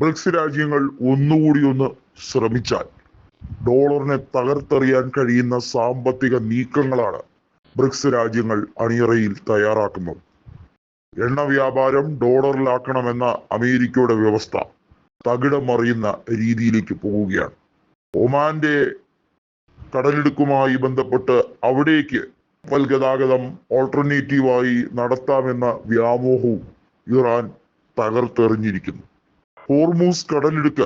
BRICS രാജ്യങ്ങൾ ഒന്ന് ശ്രമിച്ചാൽ ഡോളറിനെ തകർത്തെറിയാൻ കഴിയുന്ന സാമ്പത്തിക നീക്കങ്ങളാണ് ബ്രിക്സ് രാജ്യങ്ങൾ അണിയറയിൽ തയ്യാറാക്കുന്നത്. എണ്ണ വ്യാപാരം ഡോളറിലാക്കണമെന്ന അമേരിക്കയുടെ വ്യവസ്ഥ തകിടം മറിയുന്ന രീതിയിലേക്ക് പോവുകയാണ്. ഒമാന്റെ കടലിടുക്കുമായി ബന്ധപ്പെട്ട് അവിടേക്ക് കപ്പൽ ഗതാഗതം ഓൾട്ടർനേറ്റീവായി നടത്താമെന്ന വ്യാമോഹവും ഇറാൻ തകർത്തെറിഞ്ഞിരിക്കുന്നു. ഹോർമൂസ് കടലിടുക്ക്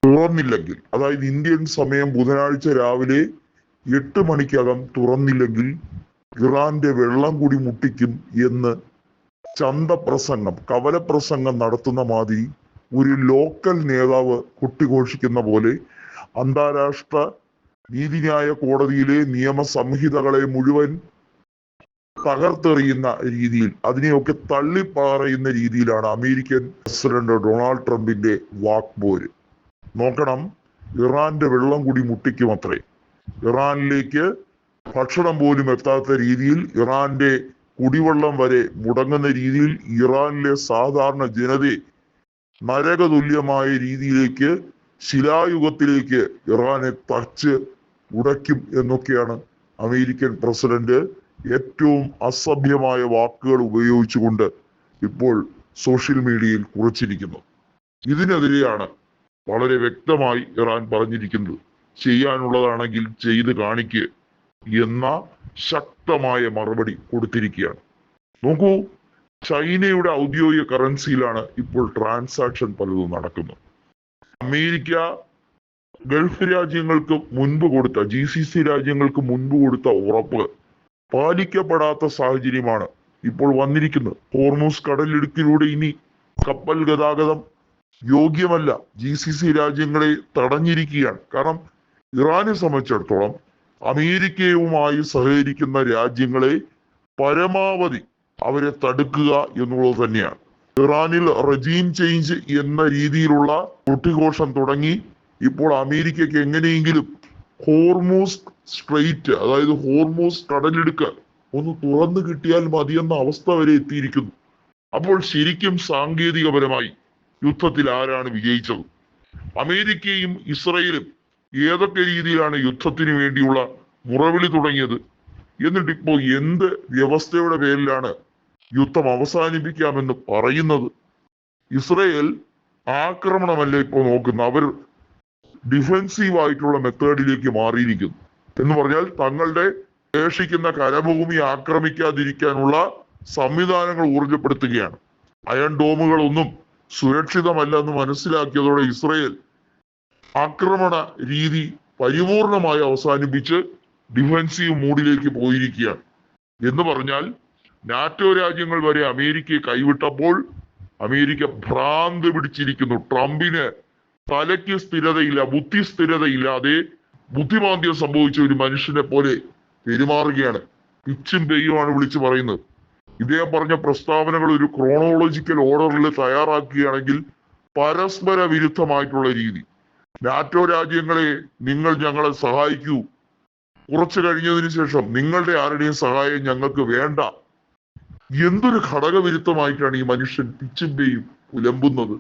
തുറന്നില്ലെങ്കിൽ, അതായത് ഇന്ത്യൻ സമയം ബുധനാഴ്ച രാവിലെ 8 മണിക്കകം തുറന്നില്ലെങ്കിൽ ഇറാന്റെ വെള്ളം കൂടി മുട്ടിക്കും എന്ന് ചന്തപ്രസംഗം, കവലപ്രസംഗം നടത്തുന്ന മാതിരി ഒരു ലോക്കൽ നേതാവ് കൊട്ടിഘോഷിക്കുന്ന പോലെ അന്താരാഷ്ട്ര നീതിന്യായ കോടതിയിലെ നിയമസംഹിതകളെ മുഴുവൻ തകർത്തെറിയുന്ന രീതിയിൽ, അതിനെയൊക്കെ തള്ളിപ്പറയുന്ന രീതിയിലാണ് അമേരിക്കൻ പ്രസിഡന്റ് ഡൊണാൾഡ് ട്രംപിന്റെ വാക്പോര്. നോക്കണം, ഇറാന്റെ വെള്ളം കൂടി മുട്ടിക്കുമത്രേ. ഇറാനിലേക്ക് ഭക്ഷണം പോലും എത്താത്ത രീതിയിൽ, ഇറാന്റെ കുടിവെള്ളം വരെ മുടങ്ങുന്ന രീതിയിൽ ഇറാനിലെ സാധാരണ ജനതയെ നരകതുല്യമായ രീതിയിലേക്ക്, ശിലായുഗത്തിലേക്ക് ഇറാനെ തച്ച് ഉടയ്ക്കും എന്നൊക്കെയാണ് അമേരിക്കൻ പ്രസിഡന്റ് ഏറ്റവും അസഭ്യമായ വാക്കുകൾ ഉപയോഗിച്ചുകൊണ്ട് ഇപ്പോൾ സോഷ്യൽ മീഡിയയിൽ കുറിച്ചിരിക്കുന്നത്. ഇതിനെതിരെയാണ് വളരെ വ്യക്തമായി ഇറാൻ പറഞ്ഞിരിക്കുന്നത്. ചെയ്യാനുള്ളതാണെങ്കിൽ ചെയ്ത് കാണിക്കുക എന്ന ശക്തമായ മറുപടി കൊടുത്തിരിക്കുകയാണ്. നോക്കൂ, ചൈനയുടെ ഔദ്യോഗിക കറൻസിയിലാണ് ഇപ്പോൾ ട്രാൻസാക്ഷൻ പലതും നടക്കുന്നത്. അമേരിക്ക ഗൾഫ് രാജ്യങ്ങൾക്ക് മുൻപ് കൊടുത്ത, GCC രാജ്യങ്ങൾക്ക് മുൻപ് കൊടുത്ത ഉറപ്പ് പാലിക്കപ്പെടാത്ത സാഹചര്യമാണ് ഇപ്പോൾ വന്നിരിക്കുന്നത്. ഹോർമൂസ് കടലിടുക്കിലൂടെ ഇനി കപ്പൽ ഗതാഗതം യോഗ്യമല്ല. GCC രാജ്യങ്ങളെ തടഞ്ഞിരിക്കുകയാണ്. കാരണം ഇറാനെ സംബന്ധിച്ചിടത്തോളം അമേരിക്കയുമായി സഹകരിക്കുന്ന രാജ്യങ്ങളെ പരമാവധി അവരെ തടുക്കുക എന്നുള്ളത് തന്നെയാണ്. ഇറാനിൽ റെജീം ചേഞ്ച് എന്ന രീതിയിലുള്ള കൊട്ടിഘോഷം തുടങ്ങി. ഇപ്പോൾ അമേരിക്കയ്ക്ക് എങ്ങനെയെങ്കിലും ഹോർമൂസ് സ്ട്രെയിറ്റ്, അതായത് ഹോർമൂസ് കടലിടുക്ക് ഒന്ന് തുറന്നു കിട്ടിയാൽ മതിയെന്ന അവസ്ഥ വരെ എത്തിയിരിക്കുന്നു. അപ്പോൾ ശരിക്കും സാങ്കേതികപരമായി യുദ്ധത്തിൽ ആരാണ് വിജയിച്ചത്? അമേരിക്കയും ഇസ്രയേലും ഏതൊക്കെ രീതിയിലാണ് യുദ്ധത്തിന് വേണ്ടിയുള്ള മുറവിളി തുടങ്ങിയത്? എന്നിട്ട് ഇപ്പോ എന്ത് വ്യവസ്ഥയുടെ പേരിലാണ് യുദ്ധം അവസാനിപ്പിക്കാമെന്ന് പറയുന്നത്? ഇസ്രയേൽ ആക്രമണമല്ല ഇപ്പോൾ നോക്കുന്നത്, അവർ ഡിഫെൻസീവ് ആയിട്ടുള്ള മെത്തേഡിലേക്ക് മാറിയിരിക്കുന്നു. എന്ന് പറഞ്ഞാൽ തങ്ങളുടെ ശേഷിക്കുന്ന കരഭൂമി ആക്രമിക്കാതിരിക്കാനുള്ള സംവിധാനങ്ങൾ ഊർജപ്പെടുത്തുകയാണ്. അയൺ ഡോമുകളൊന്നും സുരക്ഷിതമല്ല എന്ന് മനസ്സിലാക്കിയതോടെ ഇസ്രയേൽ ആക്രമണ രീതി പരിപൂർണമായി അവസാനിപ്പിച്ച് ഡിഫെൻസീവ് മൂഡിലേക്ക് പോയിരിക്കുകയാണ്. എന്ന് പറഞ്ഞാൽ നാറ്റോ രാജ്യങ്ങൾ വരെ അമേരിക്കയെ കൈവിട്ടപ്പോൾ അമേരിക്ക ഭ്രാന്ത് പിടിച്ചിരിക്കുന്നു. ട്രംപിന് തലയ്ക്ക് സ്ഥിരതയില്ല, ബുദ്ധി സ്ഥിരതയില്ലാതെ ബുദ്ധിമാന്ദ്യം സംഭവിച്ച ഒരു മനുഷ്യനെ പോലെ പെരുമാറുകയാണ്. പിച്ചും പെയ്യുമാണ് വിളിച്ചു പറയുന്നത്. ഇദ്ദേഹം പറഞ്ഞ പ്രസ്താവനകൾ ഒരു ക്രോണോളജിക്കൽ ഓർഡറിൽ തയ്യാറാക്കുകയാണെങ്കിൽ പരസ്പര വിരുദ്ധമായിട്ടുള്ള രീതി. നാറ്റോ രാജ്യങ്ങളെ നിങ്ങൾ ഞങ്ങളെ സഹായിക്കൂ, കുറച്ചു കഴിഞ്ഞതിന് ശേഷം നിങ്ങളുടെ ആരുടെയും സഹായം ഞങ്ങൾക്ക് വേണ്ട. എന്തൊരു ഘടകവിരുദ്ധമായിട്ടാണ് ഈ മനുഷ്യൻ പിച്ചും പെയ്യും പുലമ്പുന്നത്.